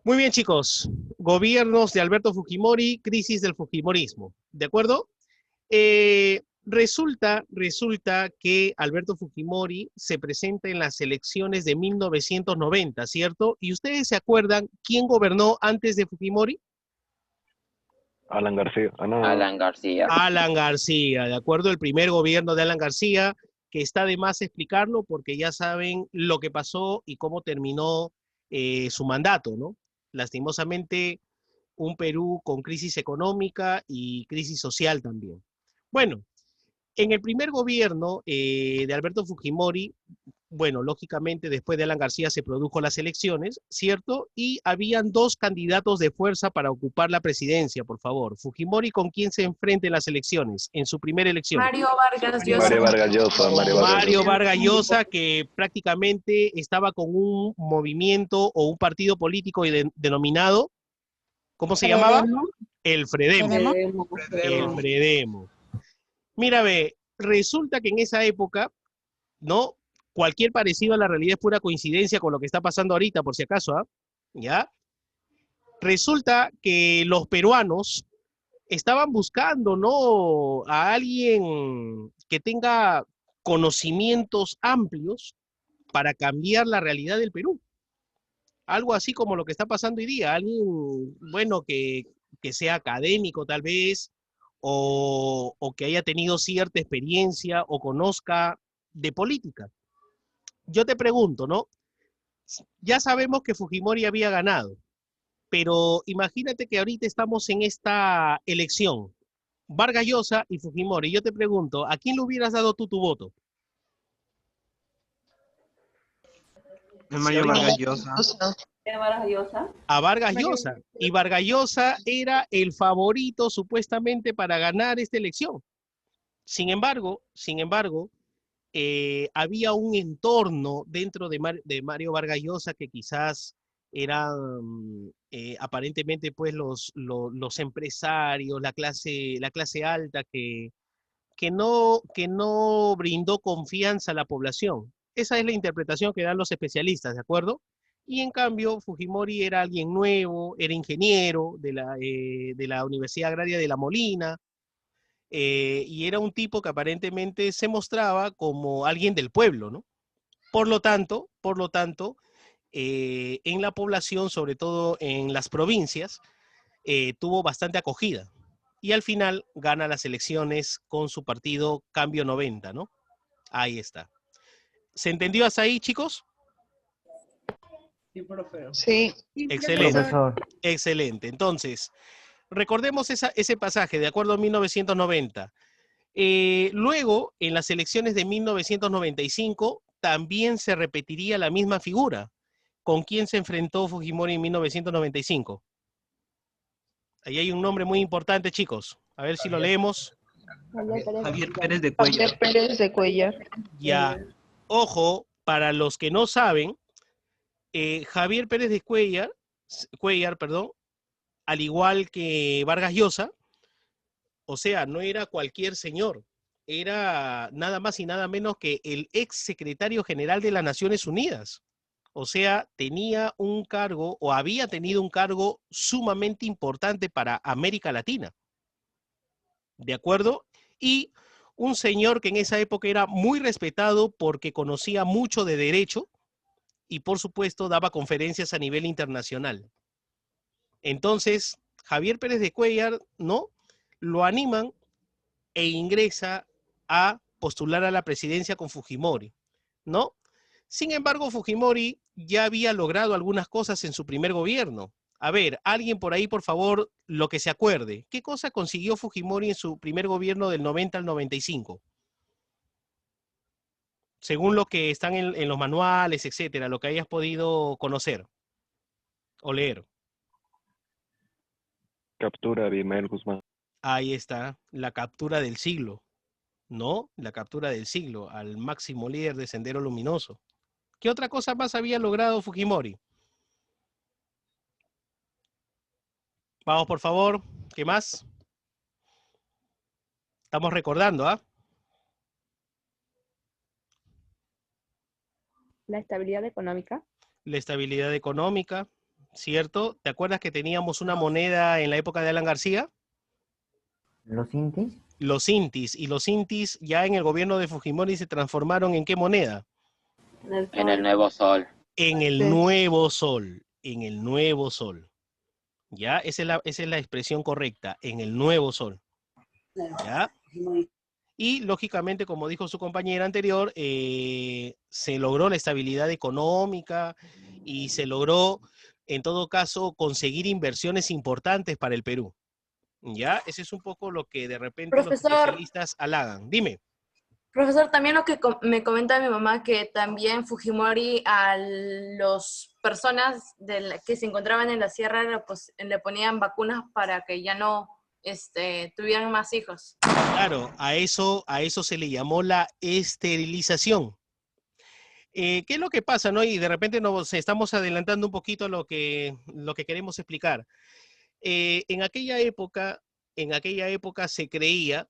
Muy bien, chicos. Gobiernos de Alberto Fujimori, crisis del Fujimorismo. ¿De acuerdo? Resulta que Alberto Fujimori se presenta en las elecciones de 1990, ¿cierto? ¿Y ustedes se acuerdan quién gobernó antes de Fujimori? Alan García. Ah, no. Alan García. Alan García, ¿de acuerdo? El primer gobierno de Alan García, que está de más explicarlo porque ya saben lo que pasó y cómo terminó su mandato, ¿no? Lastimosamente, un Perú con crisis económica y crisis social también. Bueno, en el primer gobierno de Alberto Fujimori, bueno, lógicamente después de Alan García se produjo las elecciones, ¿cierto? Y habían dos candidatos de fuerza para ocupar la presidencia, por favor. Fujimori, ¿con quién se enfrenta en las elecciones, en su primera elección? Mario Vargas Llosa. Mario Vargas Llosa. Mario Vargas Llosa, que prácticamente estaba con un movimiento o un partido político denominado, ¿cómo se llamaba? El Fredemo. El Fredemo. Mira, ve, resulta que en esa época, ¿no? Cualquier parecido a la realidad es pura coincidencia con lo que está pasando ahorita, por si acaso, ¿ah? ¿Ya? Resulta que los peruanos estaban buscando, ¿no? A alguien que tenga conocimientos amplios para cambiar la realidad del Perú. Algo así como lo que está pasando hoy día. Alguien, bueno, que sea académico tal vez, o que haya tenido cierta experiencia o conozca de política. Yo te pregunto, ¿no? Ya sabemos que Fujimori había ganado, pero imagínate que ahorita estamos en esta elección, Vargas Llosa y Fujimori. Yo te pregunto, ¿a quién le hubieras dado tú tu voto? Mario Vargas Llosa. A Vargas Llosa. Y Vargas Llosa era el favorito supuestamente para ganar esta elección. Sin embargo, había un entorno dentro de Mario Vargas Llosa que quizás eran aparentemente pues los empresarios, la clase alta que no brindó confianza a la población. Esa es la interpretación que dan los especialistas, ¿de acuerdo? Y en cambio, Fujimori era alguien nuevo, era ingeniero de la Universidad Agraria de La Molina, y era un tipo que aparentemente se mostraba como alguien del pueblo, ¿no? Por lo tanto, en la población, sobre todo en las provincias, tuvo bastante acogida. Y al final gana las elecciones con su partido Cambio 90, ¿no? Ahí está. ¿Se entendió hasta ahí, chicos? Sí, profe. Sí. Excelente. Profesor. Excelente. Entonces, recordemos ese pasaje de acuerdo a 1990. Luego, en las elecciones de 1995, también se repetiría la misma figura. ¿Con quién se enfrentó Fujimori en 1995? Ahí hay un nombre muy importante, chicos. A ver si lo leemos. Javier Pérez de Cuellar. Javier Pérez de Cuellar. Ya, ojo, para los que no saben, Javier Pérez de Cuellar, perdón, al igual que Vargas Llosa, o sea, no era cualquier señor, era nada más y nada menos que el ex secretario general de las Naciones Unidas. O sea, tenía un cargo o había tenido un cargo sumamente importante para América Latina. ¿De acuerdo? Y un señor que en esa época era muy respetado porque conocía mucho de derecho y por supuesto daba conferencias a nivel internacional. Entonces, Javier Pérez de Cuellar, ¿no? Lo animan e ingresa a postular a la presidencia con Fujimori, ¿no? Sin embargo, Fujimori ya había logrado algunas cosas en su primer gobierno. A ver, alguien por ahí, por favor, lo que se acuerde. ¿Qué cosa consiguió Fujimori en su primer gobierno del 90 al 95? Según lo que están en los manuales, etcétera, lo que hayas podido conocer o leer. Captura de Abimael Guzmán. Ahí está, la captura del siglo, ¿no? La captura del siglo al máximo líder de Sendero Luminoso. ¿Qué otra cosa más había logrado Fujimori? Vamos, por favor. ¿Qué más? Estamos recordando, ¿ah? La estabilidad económica. La estabilidad económica, ¿cierto? ¿Te acuerdas que teníamos una moneda en la época de Alan García? ¿Los intis? Los intis, y los intis ya en el gobierno de Fujimori se transformaron ¿en qué moneda? En el nuevo sol. En el nuevo sol, en el nuevo sol. ¿Ya? Esa es la expresión correcta, en el nuevo sol. ¿Ya? Y lógicamente, como dijo su compañera anterior, se logró la estabilidad económica y se logró, en todo caso, conseguir inversiones importantes para el Perú. ¿Ya? Ese es un poco lo que de repente los especialistas halagan. Dime. Profesor, también lo que me comenta mi mamá, que también Fujimori a las personas que se encontraban en la sierra pues, le ponían vacunas para que ya no tuvieran más hijos. Claro, a eso se le llamó la esterilización. ¿Qué es lo que pasa, no? Y de repente nos estamos adelantando un poquito a lo que queremos explicar. En aquella época se creía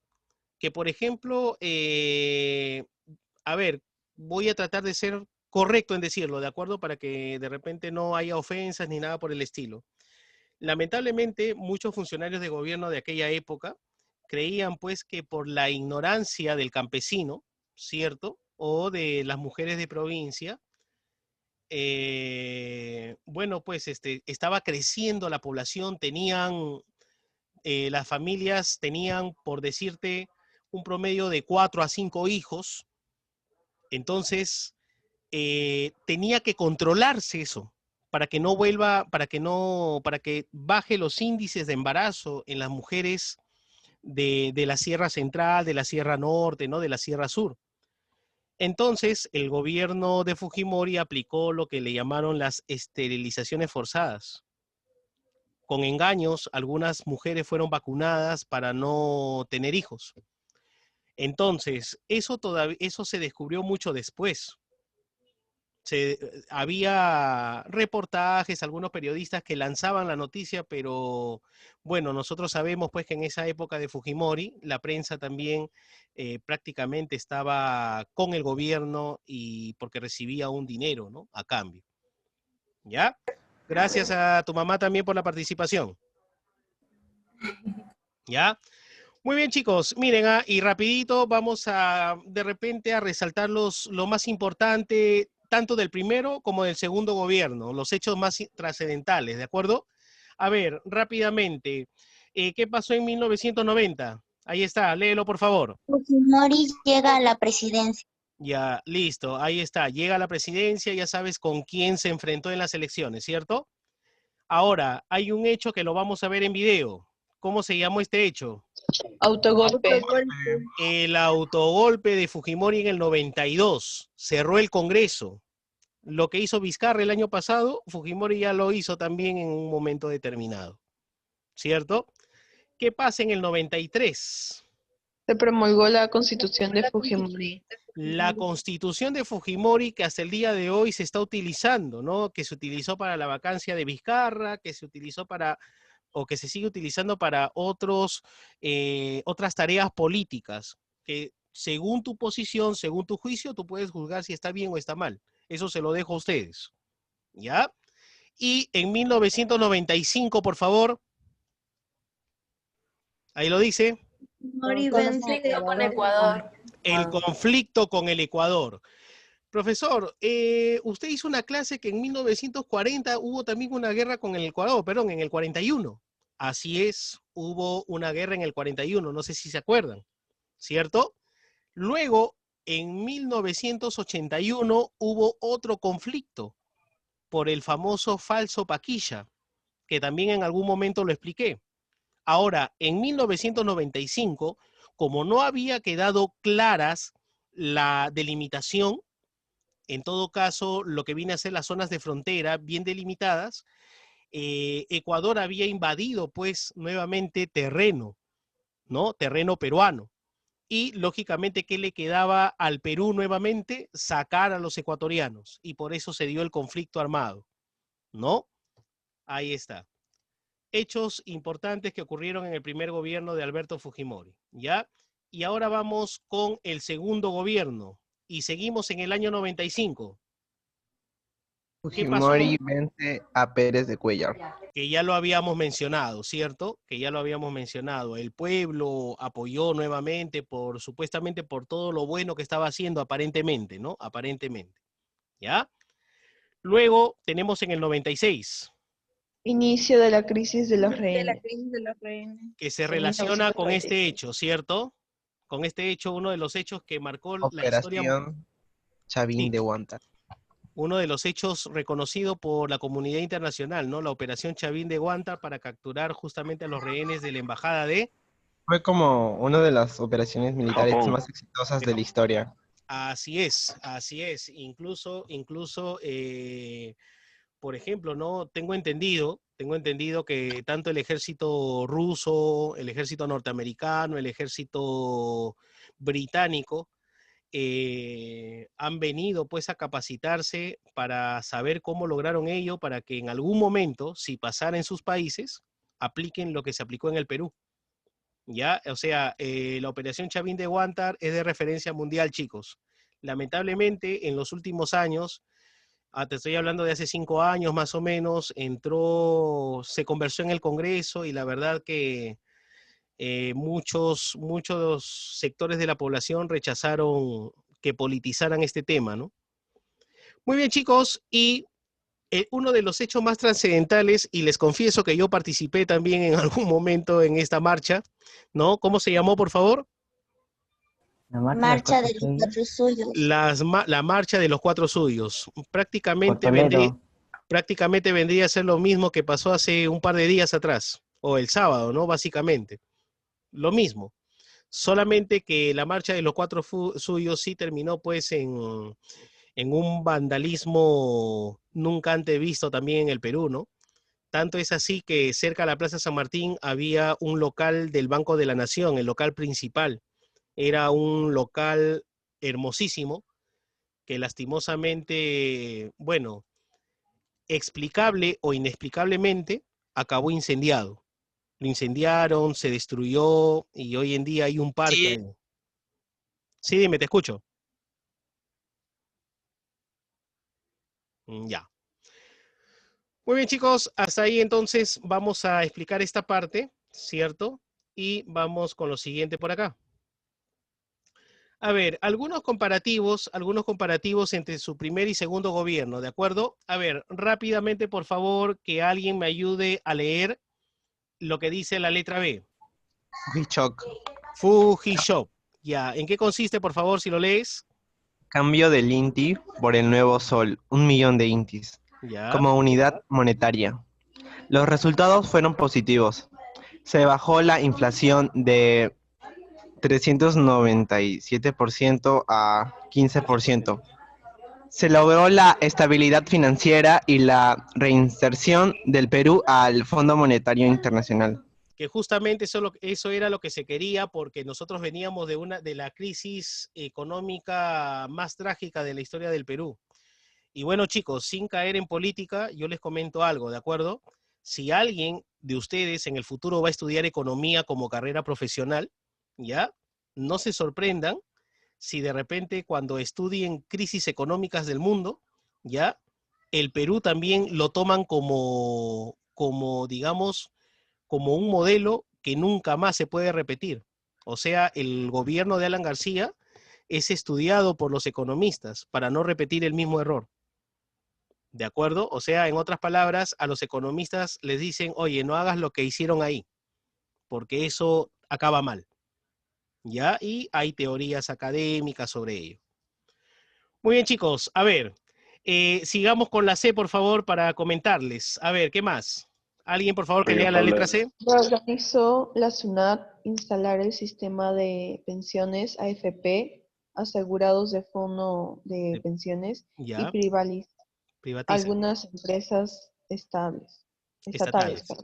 que, por ejemplo, a ver, voy a tratar de ser correcto en decirlo, ¿de acuerdo? Para que de repente no haya ofensas ni nada por el estilo. Lamentablemente, muchos funcionarios de gobierno de aquella época creían pues que por la ignorancia del campesino, ¿cierto? O de las mujeres de provincia, bueno, pues estaba creciendo la población, las familias tenían, por decirte, un promedio de 4 a 5 hijos, entonces tenía que controlarse eso para que no vuelva, para que baje los índices de embarazo en las mujeres de la Sierra Central, de la Sierra Norte, ¿no? De la Sierra Sur. Entonces, el gobierno de Fujimori aplicó lo que le llamaron las esterilizaciones forzadas. Con engaños, algunas mujeres fueron vacunadas para no tener hijos. Entonces, eso se descubrió mucho después. Había reportajes, algunos periodistas que lanzaban la noticia, pero bueno, nosotros sabemos pues que en esa época de Fujimori, la prensa también prácticamente estaba con el gobierno y porque recibía un dinero, ¿no? A cambio. ¿Ya? Gracias a tu mamá también por la participación. ¿Ya? Muy bien, chicos. Miren, y rapidito vamos a de repente a resaltar lo más importante, tanto del primero como del segundo gobierno, los hechos más trascendentales, ¿de acuerdo? A ver, rápidamente, ¿qué pasó en 1990? Ahí está, léelo por favor. Fujimori llega a la presidencia. Ya, listo, ahí está, llega a la presidencia, ya sabes con quién se enfrentó en las elecciones, ¿cierto? Ahora, hay un hecho que lo vamos a ver en video. ¿Cómo se llamó este hecho? Autogolpe. El autogolpe de Fujimori en el 92. Cerró el Congreso. Lo que hizo Vizcarra el año pasado, Fujimori ya lo hizo también en un momento determinado. ¿Cierto? ¿Qué pasa en el 93? Se promulgó la Constitución de Fujimori. La Constitución de Fujimori que hasta el día de hoy se está utilizando, ¿no? Que se utilizó para la vacancia de Vizcarra, que se utilizó para, o que se sigue utilizando para otras tareas políticas, que según tu posición, según tu juicio, tú puedes juzgar si está bien o está mal. Eso se lo dejo a ustedes. ¿Ya? Y en 1995, por favor. Ahí lo dice. Conflicto con Ecuador. El conflicto con el Ecuador. Profesor, usted hizo una clase que en 1940 hubo también una guerra con el Ecuador, perdón, en el 41. Así es, hubo una guerra en el 41, no sé si se acuerdan, ¿cierto? Luego, en 1981 hubo otro conflicto por el famoso falso Paquilla, que también en algún momento lo expliqué. Ahora, en 1995, como no había quedado claras la delimitación, en todo caso, lo que viene a ser las zonas de frontera bien delimitadas, Ecuador había invadido pues nuevamente terreno, ¿no? Terreno peruano. Y lógicamente, ¿qué le quedaba al Perú nuevamente? Sacar a los ecuatorianos. Y por eso se dio el conflicto armado, ¿no? Ahí está. Hechos importantes que ocurrieron en el primer gobierno de Alberto Fujimori, ¿ya? Y ahora vamos con el segundo gobierno. Y seguimos en el año 95. ¿Qué pasó? Fujimori vence a Pérez de Cuellar. Que ya lo habíamos mencionado, ¿cierto? Que ya lo habíamos mencionado. El pueblo apoyó nuevamente supuestamente por todo lo bueno que estaba haciendo, aparentemente, ¿no? Aparentemente. ¿Ya? Luego tenemos en el 96. Inicio de la crisis de los rehenes. Que se relaciona con este hecho, ¿cierto? Con este hecho, uno de los hechos que marcó la historia. Operación Chavín de Huántar. Uno de los hechos reconocidos por la comunidad internacional, ¿no? La operación Chavín de Huántar para capturar justamente a los rehenes de la embajada de... Fue como una de las operaciones militares Japón. más exitosas de la historia. Así es, así es. Incluso, por ejemplo, ¿no? Tengo entendido que tanto el ejército ruso, el ejército norteamericano, el ejército británico, han venido pues a capacitarse para saber cómo lograron ello, para que en algún momento, si pasara en sus países, apliquen lo que se aplicó en el Perú. ¿Ya? O sea, la operación Chavín de Huántar es de referencia mundial, chicos. Lamentablemente, en los últimos años, te estoy hablando de hace 5 años más o menos, se conversó en el Congreso y la verdad que muchos sectores de la población rechazaron que politizaran este tema, ¿no? Muy bien, chicos, y uno de los hechos más trascendentales, y les confieso que yo participé también en algún momento en esta marcha, ¿no? ¿Cómo se llamó, por favor? La Marcha de los 4 suyos. La marcha de los 4 suyos. Prácticamente vendría a ser lo mismo que pasó hace un par de días atrás, o el sábado, ¿no? Básicamente. Lo mismo. Solamente que la marcha de los 4 suyos sí terminó pues en un vandalismo nunca antes visto también en el Perú, ¿no? Tanto es así que cerca de la Plaza San Martín había un local del Banco de la Nación, el local principal. Era un local hermosísimo que lastimosamente, bueno, explicable o inexplicablemente, acabó incendiado. Lo incendiaron, se destruyó y hoy en día hay un parque. Sí, dime, te escucho. Ya. Muy bien, chicos, hasta ahí entonces vamos a explicar esta parte, ¿cierto? Y vamos con lo siguiente por acá. A ver, algunos comparativos entre su primer y segundo gobierno, ¿de acuerdo? A ver, rápidamente, por favor, que alguien me ayude a leer lo que dice la letra B. Fujishop. Ya, ¿en qué consiste, por favor, si lo lees? Cambio del INTI por el nuevo sol, 1 millón de intis, Ya. como unidad monetaria. Los resultados fueron positivos. Se bajó la inflación de 397% a 15%. Se logró la estabilidad financiera y la reinserción del Perú al Fondo Monetario Internacional. Que justamente eso era lo que se quería, porque nosotros veníamos de la crisis económica más trágica de la historia del Perú. Y bueno, chicos, sin caer en política, yo les comento algo, ¿de acuerdo? Si alguien de ustedes en el futuro va a estudiar economía como carrera profesional, ¿ya? No se sorprendan si de repente cuando estudien crisis económicas del mundo, ¿ya? El Perú también lo toman digamos, como un modelo que nunca más se puede repetir. O sea, el gobierno de Alan García es estudiado por los economistas para no repetir el mismo error. ¿De acuerdo? O sea, en otras palabras, a los economistas les dicen, oye, no hagas lo que hicieron ahí, porque eso acaba mal. ¿Ya? Y hay teorías académicas sobre ello. Muy bien, chicos. A ver, sigamos con la C, por favor, para comentarles. A ver, ¿qué más? ¿Alguien, por favor, que lea la letra C? Organizó la SUNAT instalar el sistema de pensiones AFP, asegurados de fondo de pensiones, Ya. y privatiza algunas empresas estatales.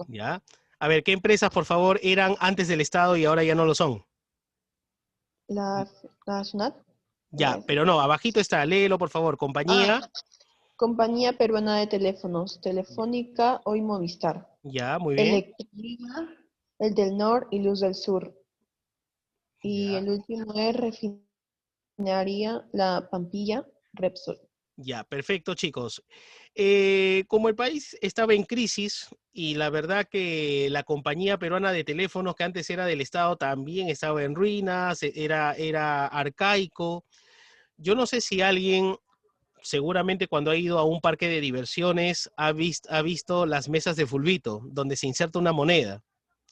¿Ya? A ver, ¿qué empresas, por favor, eran antes del Estado y ahora ya no lo son? La SUNAT. Ya, pero no, abajito está, léelo, por favor. Compañía. Compañía Peruana de Teléfonos, Telefónica, hoy Movistar. Ya, muy bien. Electrolínea, el del Nor y Luz del Sur. Y el último es Refinería La Pampilla, Repsol. Ya, perfecto, chicos. Como el país estaba en crisis y la verdad que la compañía peruana de teléfonos, que antes era del Estado, también estaba en ruinas, era arcaico. Yo no sé si alguien, seguramente cuando ha ido a un parque de diversiones, ha visto las mesas de fulbito, donde se inserta una moneda,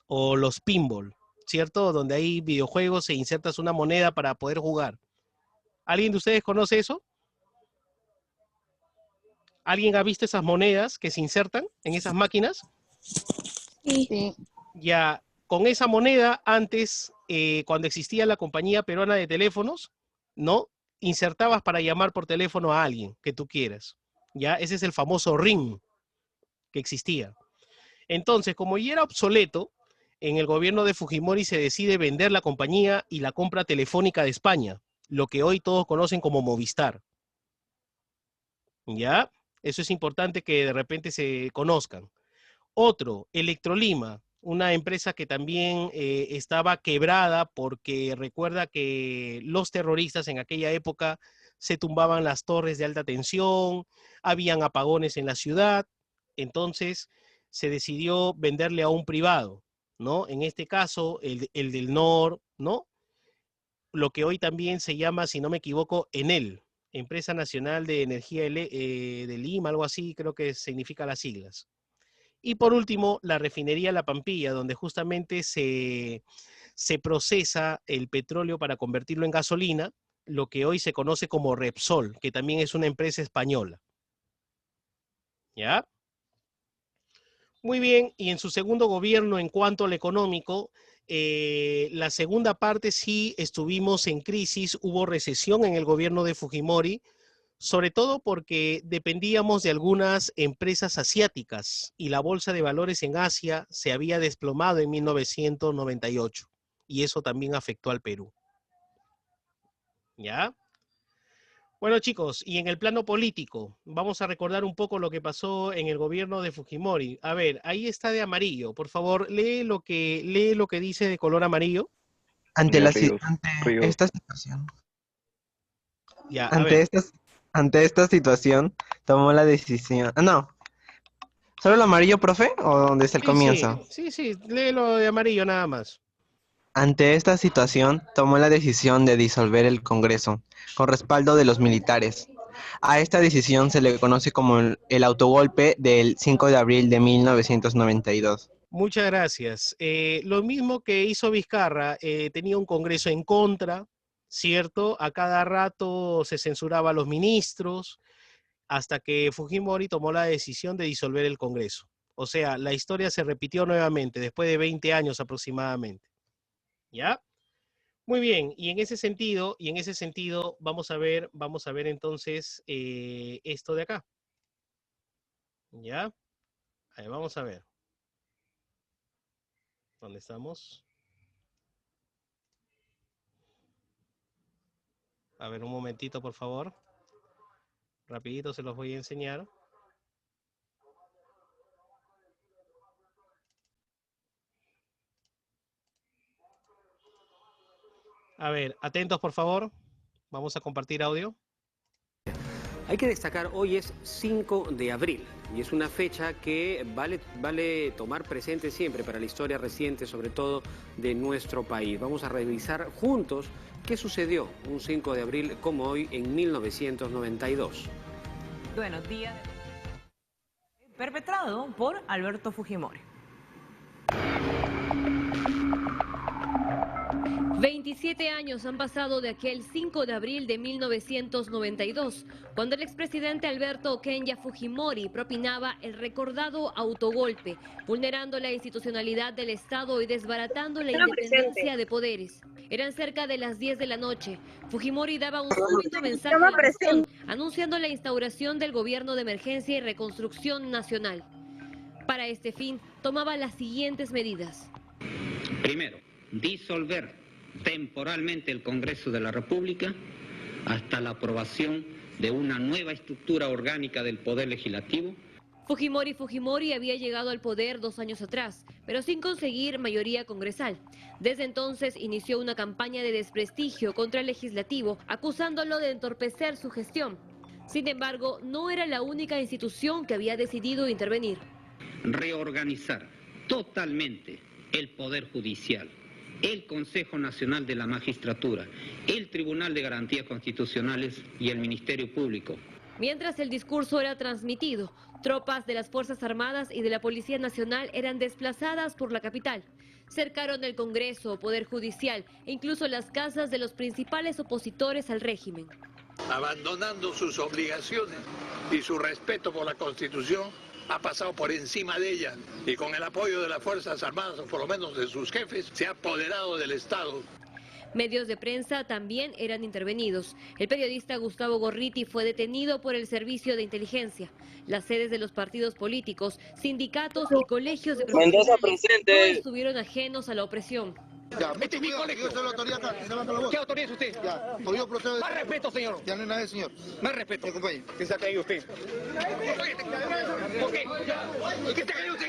o los pinball, ¿cierto? Donde hay videojuegos e insertas una moneda para poder jugar. ¿Alguien de ustedes conoce eso? ¿Alguien ha visto esas monedas que se insertan en esas máquinas? Sí. Ya, con esa moneda, antes, cuando existía la compañía peruana de teléfonos, ¿no? Insertabas para llamar por teléfono a alguien que tú quieras. Ya, ese es el famoso ring que existía. Entonces, como ya era obsoleto, en el gobierno de Fujimori se decide vender la compañía y la compra Telefónica de España, lo que hoy todos conocen como Movistar. ¿Ya? Eso es importante que de repente se conozcan. Otro, Electrolima, una empresa que también estaba quebrada porque recuerda que los terroristas en aquella época se tumbaban las torres de alta tensión, habían apagones en la ciudad, entonces se decidió venderle a un privado, ¿no? En este caso, el del NOR, ¿no? Lo que hoy también se llama, si no me equivoco, Enel, Empresa Nacional de Energía de Lima, algo así, creo que significa las siglas. Y por último, la refinería La Pampilla, donde justamente se procesa el petróleo para convertirlo en gasolina, lo que hoy se conoce como Repsol, que también es una empresa española. ¿Ya? Muy bien, y en su segundo gobierno, en cuanto al económico, la segunda parte sí estuvimos en crisis, hubo recesión en el gobierno de Fujimori, sobre todo porque dependíamos de algunas empresas asiáticas y la bolsa de valores en Asia se había desplomado en 1998 y eso también afectó al Perú. ¿Ya? Bueno, chicos, y en el plano político, vamos a recordar un poco lo que pasó en el gobierno de Fujimori. A ver, ahí está de amarillo. Por favor, lee lo que dice de color amarillo. Ante Ríos. esta situación. Ya, a ver. Ante esta situación, tomó la decisión. No. ¿Solo el amarillo, profe? ¿O dónde está el comienzo? Sí, lee lo de amarillo nada más. Ante esta situación, tomó la decisión de disolver el Congreso, con respaldo de los militares. A esta decisión se le conoce como el autogolpe del 5 de abril de 1992. Muchas gracias. Lo mismo que hizo Vizcarra, tenía un Congreso en contra, ¿cierto? A cada rato se censuraba a los ministros, hasta que Fujimori tomó la decisión de disolver el Congreso. O sea, la historia se repitió nuevamente, después de 20 años aproximadamente. ¿Ya? Muy bien, y en ese sentido, vamos a ver entonces esto de acá. ¿Ya? Ahí vamos a ver. ¿Dónde estamos? A ver, un momentito, por favor. Rapidito se los voy a enseñar. A ver, atentos por favor. Vamos a compartir audio. Hay que destacar, hoy es 5 de abril y es una fecha que vale tomar presente siempre para la historia reciente, sobre todo de nuestro país. Vamos a revisar juntos qué sucedió un 5 de abril como hoy en 1992. Bueno, día perpetrado por Alberto Fujimori. 27 años han pasado de aquel 5 de abril de 1992, cuando el expresidente Alberto Kenya Fujimori propinaba el recordado autogolpe, vulnerando la institucionalidad del Estado y desbaratando la independencia de poderes. Eran cerca de las 10 de la noche. Fujimori daba un súbito mensaje a la nación, anunciando la instauración del gobierno de emergencia y reconstrucción nacional. Para este fin, tomaba las siguientes medidas. Primero, disolver temporalmente el Congreso de la República hasta la aprobación de una nueva estructura orgánica del Poder Legislativo. Fujimori había llegado al poder 2 años atrás, pero sin conseguir mayoría congresal. Desde entonces inició una campaña de desprestigio contra el legislativo, acusándolo de entorpecer su gestión. Sin embargo, no era la única institución que había decidido intervenir. Reorganizar totalmente el Poder Judicial, el Consejo Nacional de la Magistratura, el Tribunal de Garantías Constitucionales y el Ministerio Público. Mientras el discurso era transmitido, tropas de las Fuerzas Armadas y de la Policía Nacional eran desplazadas por la capital. Cercaron el Congreso, Poder Judicial e incluso las casas de los principales opositores al régimen. Abandonando sus obligaciones y su respeto por la Constitución, ha pasado por encima de ella y con el apoyo de las Fuerzas Armadas, o por lo menos de sus jefes, se ha apoderado del Estado. Medios de prensa también eran intervenidos. El periodista Gustavo Gorriti fue detenido por el Servicio de Inteligencia. Las sedes de los partidos políticos, sindicatos y colegios de profesionales no estuvieron ajenos a la opresión. Ya, este es mi colegio. Yo soy la autoridad acá. ¿Qué autoridad es usted? Ya, pues yo procedo. Más respeto, señor. Ya no es nada, señor. Más respeto. Me acompañe. ¿Qué se ha caído usted? ¿Por qué? ¿Qué se ha caído usted?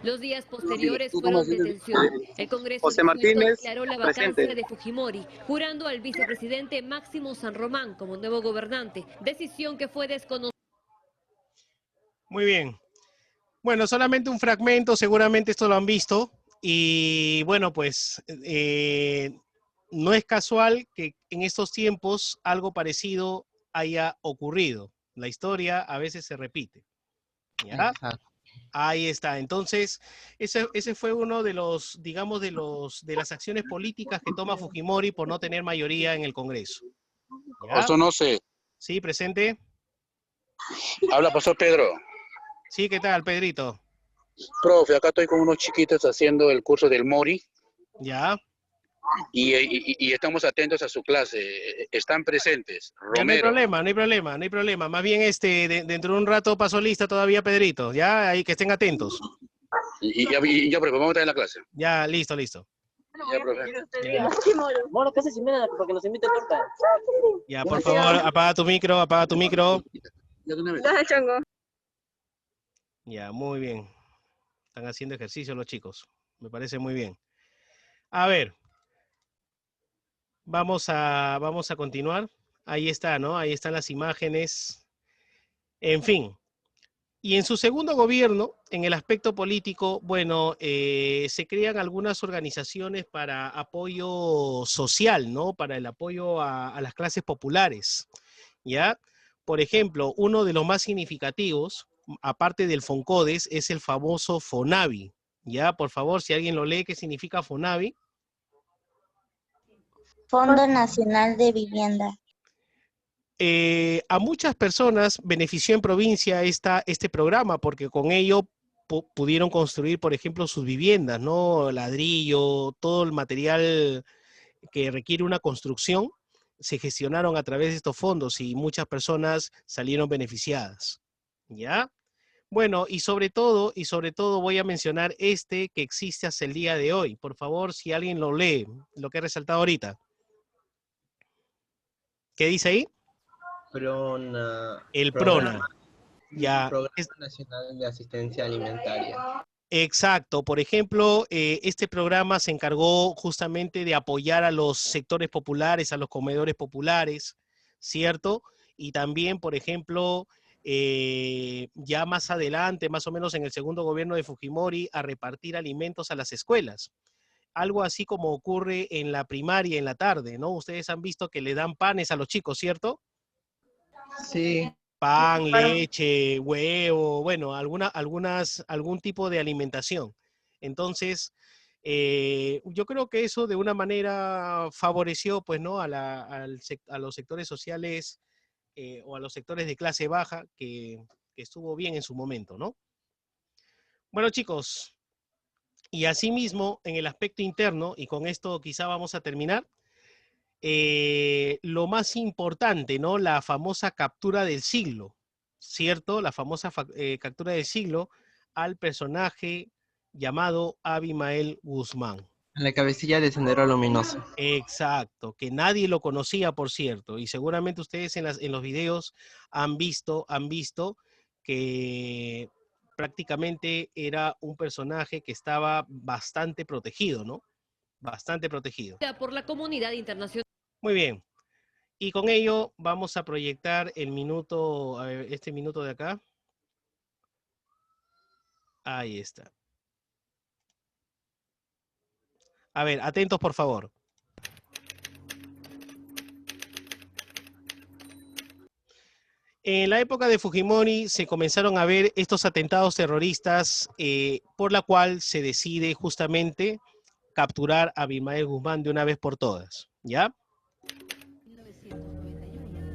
Los días posteriores fueron de tensión. El Congreso José Martínez, declaró la vacancia presente. de Fujimori, jurando al vicepresidente Máximo San Román como nuevo gobernante, decisión que fue desconocida. Muy bien. Bueno, solamente un fragmento, seguramente esto lo han visto. Y bueno, pues no es casual que en estos tiempos algo parecido haya ocurrido. La historia a veces se repite. ¿Ya? Ahí está. Entonces, ese fue uno de los, digamos, de las acciones políticas que toma Fujimori por no tener mayoría en el Congreso. ¿Ya? Eso no sé. Sí, presente. Habla Pastor Pedro. Sí, ¿qué tal, Pedrito? Profe, acá estoy con unos chiquitos haciendo el curso del Mori. Ya. Y estamos atentos a su clase. Están presentes. Ya, no hay Romero. problema, no hay problema, no hay problema. Más bien, dentro de un rato paso lista todavía, Pedrito. Ya, ahí que estén atentos. Y ya, profe, vamos a estar en la clase. Ya, listo, listo. Ya, profe. Bueno, casi sin nada, porque nos invita a cortar. Ya, por favor, apaga tu micro, apaga tu micro. Ya, muy bien. Están haciendo ejercicio los chicos. Me parece muy bien. A ver. Vamos a continuar. Ahí está, ¿no? Ahí están las imágenes. En fin. Y en su segundo gobierno, en el aspecto político, bueno, se crean algunas organizaciones para apoyo social, ¿no? Para el apoyo a las clases populares, ¿ya? Por ejemplo, uno de los más significativos, aparte del FONCODES, es el famoso FONAVI, ¿ya? Por favor, si alguien lo lee, ¿qué significa FONAVI? Fondo Nacional de Vivienda. A muchas personas benefició en provincia este programa porque con ello pudieron construir, por ejemplo, sus viviendas, ¿no? Ladrillo, todo el material que requiere una construcción, se gestionaron a través de estos fondos y muchas personas salieron beneficiadas, ¿ya? Bueno, y sobre todo voy a mencionar que existe hasta el día de hoy. Por favor, si alguien lo lee, lo que he resaltado ahorita. ¿Qué dice ahí? El PRONA. Ya. Programa Nacional de Asistencia Alimentaria. Exacto. Por ejemplo, este programa se encargó justamente de apoyar a los sectores populares, a los comedores populares, ¿cierto? Y también, por ejemplo, ya más adelante, más o menos en el segundo gobierno de Fujimori, a repartir alimentos a las escuelas. Algo así como ocurre en la primaria en la tarde, ¿no? Ustedes han visto que le dan panes a los chicos, ¿cierto? Sí. Pan, leche, huevo, bueno, algún tipo de alimentación. Entonces, yo creo que eso de una manera favoreció, pues, ¿no? a los sectores sociales o a los sectores de clase baja que estuvo bien en su momento, ¿no? Bueno, chicos, y asimismo, en el aspecto interno, y con esto quizá vamos a terminar, lo más importante, ¿no? La famosa captura del siglo, ¿cierto? La famosa captura del siglo al personaje llamado Abimael Guzmán. En la cabecilla de Sendero Luminoso. Exacto, que nadie lo conocía, por cierto, y seguramente ustedes en los videos han visto que prácticamente era un personaje que estaba bastante protegido, ¿no? Bastante protegido. Por la comunidad internacional. Muy bien. Y con ello vamos a proyectar el minuto, a ver, este minuto de acá. Ahí está. A ver, atentos por favor. En la época de Fujimori se comenzaron a ver estos atentados terroristas por la cual se decide justamente capturar a Abimael Guzmán de una vez por todas, ¿ya?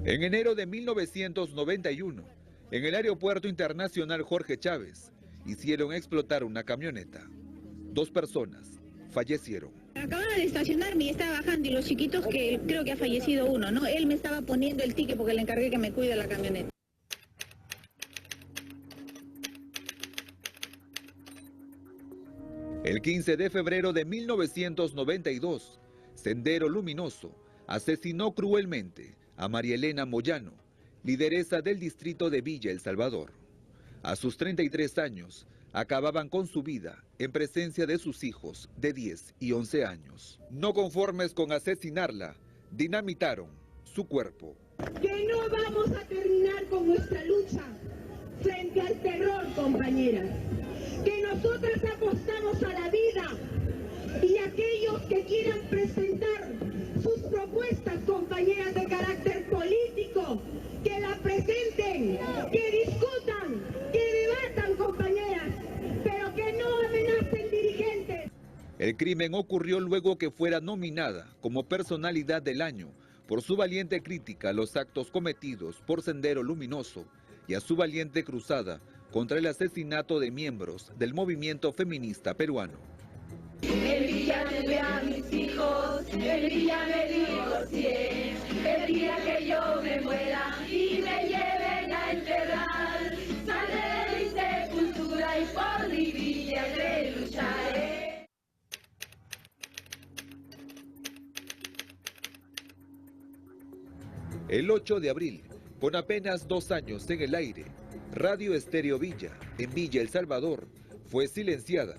En enero de 1991, en el Aeropuerto Internacional Jorge Chávez, hicieron explotar una camioneta. 2 personas fallecieron. Acababa de estacionarme y estaba bajando, y los chiquitos, que creo que ha fallecido uno, ¿no? Él me estaba poniendo el ticket porque le encargué que me cuide la camioneta. El 15 de febrero de 1992, Sendero Luminoso asesinó cruelmente a María Elena Moyano, lideresa del distrito de Villa El Salvador. A sus 33 años, acababan con su vida en presencia de sus hijos de 10 y 11 años. No conformes con asesinarla, dinamitaron su cuerpo. Que no vamos a terminar con nuestra lucha frente al terror, compañeras. Que nosotras apostamos a la vida, y aquellos que quieran presentar sus propuestas, compañeras, de carácter político, que la presenten, que discutan, que debatan, compañeras, pero que no amenacen dirigentes. El crimen ocurrió luego que fuera nominada como personalidad del año por su valiente crítica a los actos cometidos por Sendero Luminoso y a su valiente cruzada contra el asesinato de miembros del movimiento feminista peruano. El día que vea a mis hijos, el día me divorcié, el día que yo me muera y me lleven a enterrar, saldré de mi sepultura y por mi vida le lucharé. El 8 de abril, con apenas 2 años en el aire, Radio Estéreo Villa, en Villa El Salvador, fue silenciada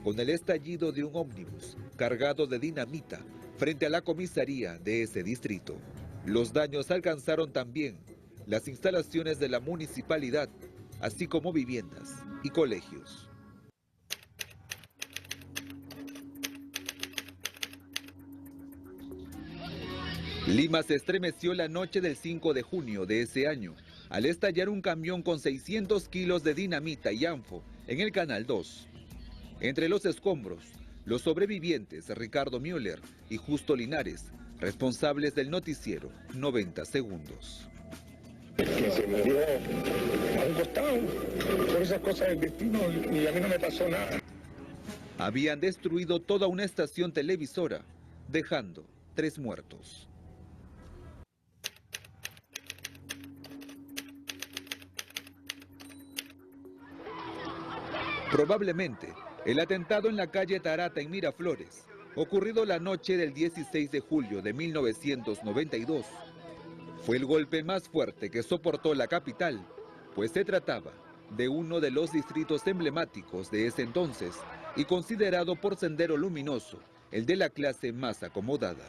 con el estallido de un ómnibus cargado de dinamita frente a la comisaría de ese distrito. Los daños alcanzaron también las instalaciones de la municipalidad, así como viviendas y colegios. Lima se estremeció la noche del 5 de junio de ese año al estallar un camión con 600 kilos de dinamita y anfo en el Canal 2. Entre los escombros, los sobrevivientes Ricardo Müller y Justo Linares, responsables del noticiero 90 Segundos. Que se murió a un costado por esas cosas del destino, y a mí no me pasó nada. Habían destruido toda una estación televisora, dejando 3 muertos. Probablemente, el atentado en la calle Tarata en Miraflores, ocurrido la noche del 16 de julio de 1992, fue el golpe más fuerte que soportó la capital, pues se trataba de uno de los distritos emblemáticos de ese entonces y considerado por Sendero Luminoso el de la clase más acomodada.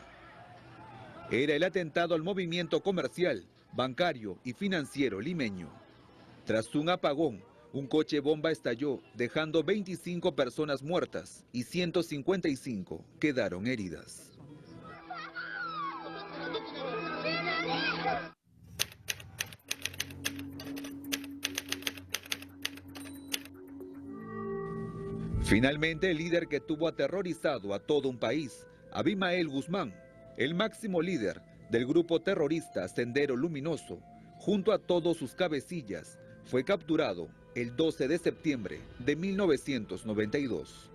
Era el atentado al movimiento comercial, bancario y financiero limeño. Tras un apagón, un coche bomba estalló, dejando 25 personas muertas y 155 quedaron heridas. Finalmente, el líder que tuvo aterrorizado a todo un país, Abimael Guzmán, el máximo líder del grupo terrorista Sendero Luminoso, junto a todos sus cabecillas, fue capturado el 12 de septiembre de 1992.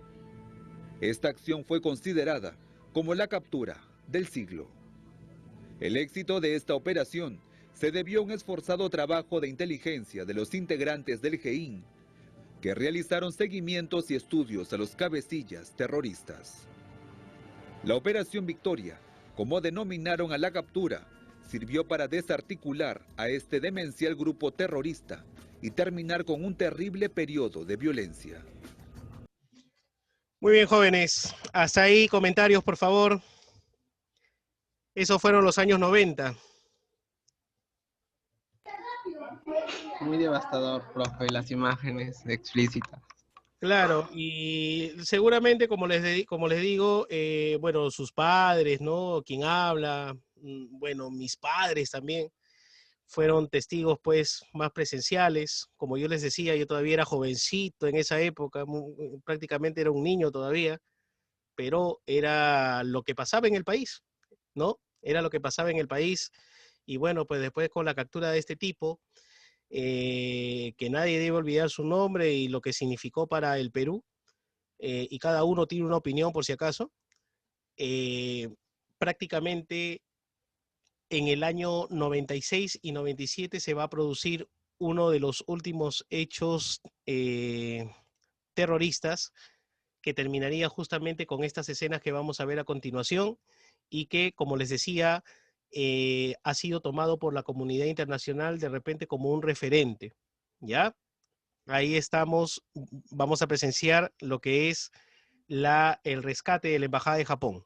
Esta acción fue considerada como la captura del siglo. El éxito de esta operación se debió a un esforzado trabajo de inteligencia de los integrantes del GEIN, que realizaron seguimientos y estudios a los cabecillas terroristas. La Operación Victoria, como denominaron a la captura, sirvió para desarticular a este demencial grupo terrorista y terminar con un terrible periodo de violencia. Muy bien, jóvenes. Hasta ahí, comentarios, por favor. Esos fueron los años 90. Muy devastador, profe, las imágenes explícitas. Claro, y seguramente, como les digo, bueno, sus padres, ¿no? Quien habla, bueno, mis padres también fueron testigos, pues, más presenciales. Como yo les decía, yo todavía era jovencito en esa época, prácticamente era un niño todavía, pero era lo que pasaba en el país, ¿no? Era lo que pasaba en el país. Y bueno, pues después con la captura de este tipo, que nadie debe olvidar su nombre y lo que significó para el Perú, y cada uno tiene una opinión por si acaso, prácticamente en el año 96 y 97 se va a producir uno de los últimos hechos terroristas que terminaría justamente con estas escenas que vamos a ver a continuación y que, como les decía, ha sido tomado por la comunidad internacional de repente como un referente, ¿ya? Ahí estamos, vamos a presenciar lo que es el rescate de la Embajada de Japón.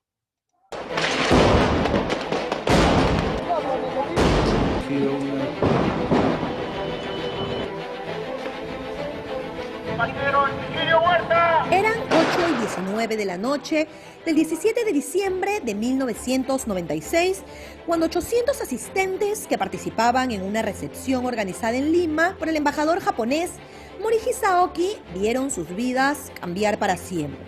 Eran 8:19 de la noche del 17 de diciembre de 1996, cuando 800 asistentes que participaban en una recepción organizada en Lima por el embajador japonés Morihisa Aoki vieron sus vidas cambiar para siempre.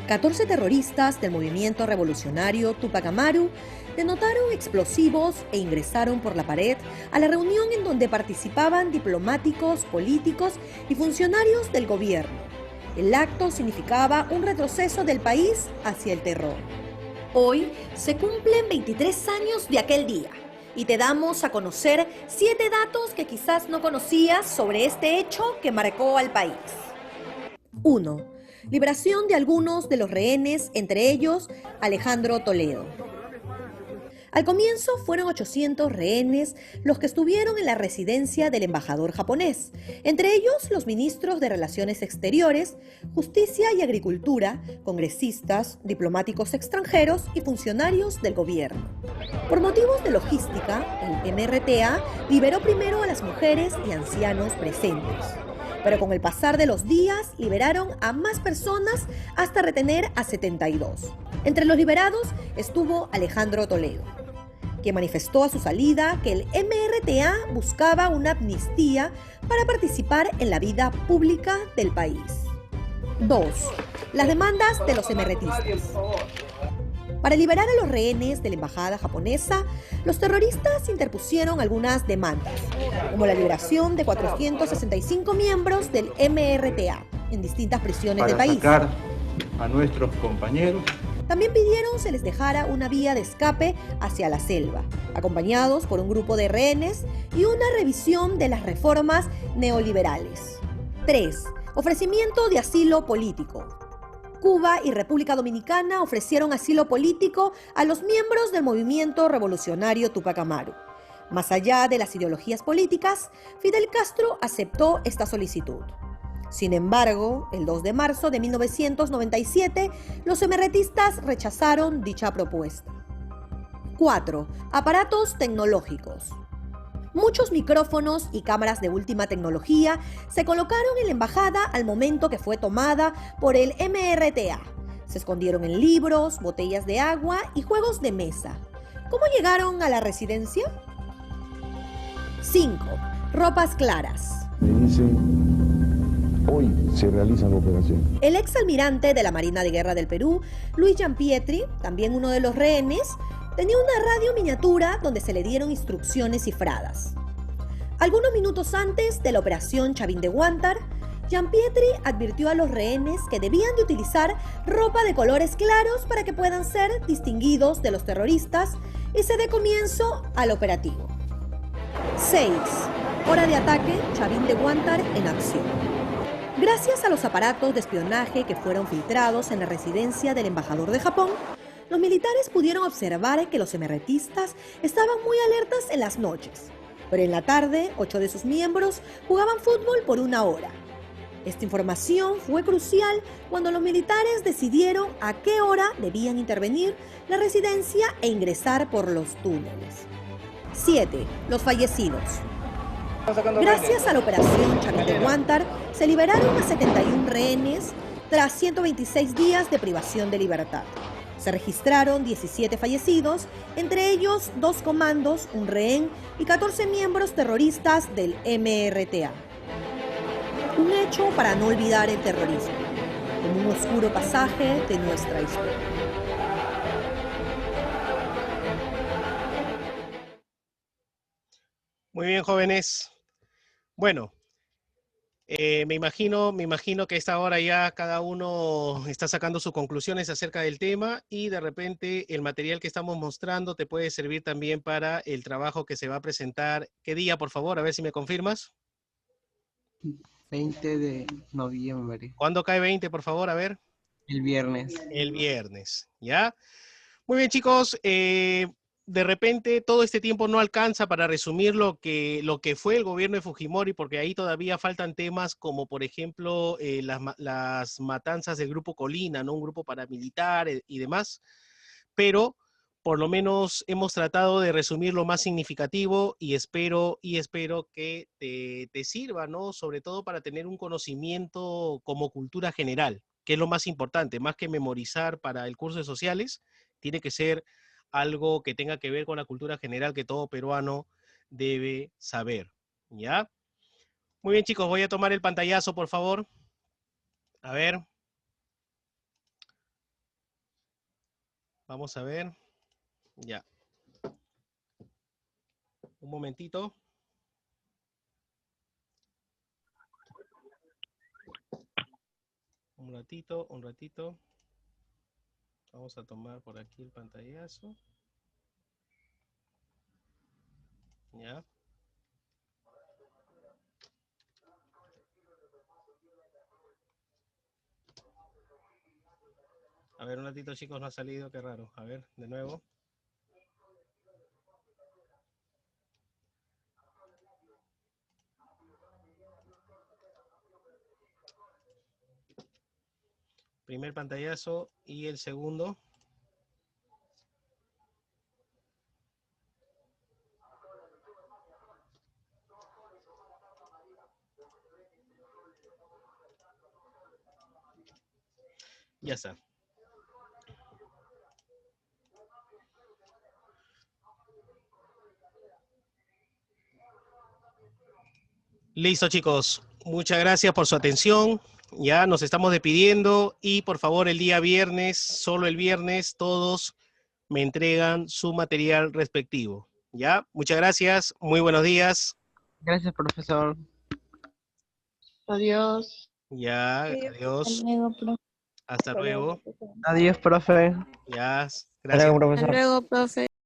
14 terroristas del movimiento revolucionario Tupac Amaru detonaron explosivos e ingresaron por la pared a la reunión en donde participaban diplomáticos, políticos y funcionarios del gobierno. El acto significaba un retroceso del país hacia el terror. Hoy se cumplen 23 años de aquel día y te damos a conocer 7 datos que quizás no conocías sobre este hecho que marcó al país. 1. Liberación de algunos de los rehenes, entre ellos Alejandro Toledo. Al comienzo fueron 800 rehenes los que estuvieron en la residencia del embajador japonés, entre ellos los ministros de Relaciones Exteriores, Justicia y Agricultura, congresistas, diplomáticos extranjeros y funcionarios del gobierno. Por motivos de logística, el MRTA liberó primero a las mujeres y ancianos presentes. Pero con el pasar de los días liberaron a más personas hasta retener a 72. Entre los liberados estuvo Alejandro Toledo, que manifestó a su salida que el MRTA buscaba una amnistía para participar en la vida pública del país. 2. Las demandas de los MRTistas. Para liberar a los rehenes de la embajada japonesa, los terroristas interpusieron algunas demandas, como la liberación de 465 miembros del MRTA en distintas prisiones del país. Para sacar a nuestros compañeros. También pidieron se les dejara una vía de escape hacia la selva, acompañados por un grupo de rehenes y una revisión de las reformas neoliberales. 3. Ofrecimiento de asilo político. Cuba y República Dominicana ofrecieron asilo político a los miembros del movimiento revolucionario Tupac Amaru. Más allá de las ideologías políticas, Fidel Castro aceptó esta solicitud. Sin embargo, el 2 de marzo de 1997, los MRTistas rechazaron dicha propuesta. 4. Aparatos tecnológicos. Muchos micrófonos y cámaras de última tecnología se colocaron en la embajada al momento que fue tomada por el MRTA. Se escondieron en libros, botellas de agua y juegos de mesa. ¿Cómo llegaron a la residencia? 5. Ropas claras. Me dicen, hoy se realiza la operación. El exalmirante de la Marina de Guerra del Perú, Luis Gianpietri, también uno de los rehenes, tenía una radio miniatura donde se le dieron instrucciones cifradas. Algunos minutos antes de la operación Chavín de Huántar, Gianpietri advirtió a los rehenes que debían de utilizar ropa de colores claros para que puedan ser distinguidos de los terroristas y se dé comienzo al operativo. 6. Hora de ataque, Chavín de Huántar en acción. Gracias a los aparatos de espionaje que fueron filtrados en la residencia del embajador de Japón, los militares pudieron observar que los MRTistas estaban muy alertas en las noches, pero en la tarde 8 de sus miembros jugaban fútbol por 1 hora. Esta información fue crucial cuando los militares decidieron a qué hora debían intervenir la residencia e ingresar por los túneles. 7. Los fallecidos. Gracias a la operación Chacatehuántar, se liberaron a 71 rehenes tras 126 días de privación de libertad. Se registraron 17 fallecidos, entre ellos 2 comandos, un rehén y 14 miembros terroristas del MRTA. Un hecho para no olvidar el terrorismo, como un oscuro pasaje de nuestra historia. Muy bien, jóvenes. Bueno, me imagino que a esta hora ya cada uno está sacando sus conclusiones acerca del tema y de repente el material que estamos mostrando te puede servir también para el trabajo que se va a presentar. ¿Qué día, por favor? A ver si me confirmas. 20 de noviembre. ¿Cuándo cae 20, por favor? A ver. El viernes. El viernes, ¿ya? Muy bien, chicos. De repente todo este tiempo no alcanza para resumir lo que fue el gobierno de Fujimori, porque ahí todavía faltan temas como, por ejemplo, las matanzas del Grupo Colina, ¿no? Un grupo paramilitar y demás. Pero por lo menos hemos tratado de resumir lo más significativo y espero que te sirva, ¿no? Sobre todo para tener un conocimiento como cultura general, que es lo más importante, más que memorizar para el curso de sociales, tiene que ser algo que tenga que ver con la cultura general que todo peruano debe saber, ¿ya? Muy bien, chicos, voy a tomar el pantallazo, por favor. A ver. Vamos a ver. Ya. Un momentito. Un ratito. Vamos a tomar por aquí el pantallazo. Ya. A ver, un ratito, chicos, no ha salido, qué raro. A ver, de nuevo. Primer pantallazo y el segundo. Ya está. Listo, chicos. Muchas gracias por su atención. Ya nos estamos despidiendo y por favor el día viernes, solo el viernes, todos me entregan su material respectivo. ¿Ya? Muchas gracias. Muy buenos días. Gracias, profesor. Adiós. Ya, adiós. Hasta luego. Adiós, profe. Ya, Hasta luego, gracias. profesor. Hasta luego, profe.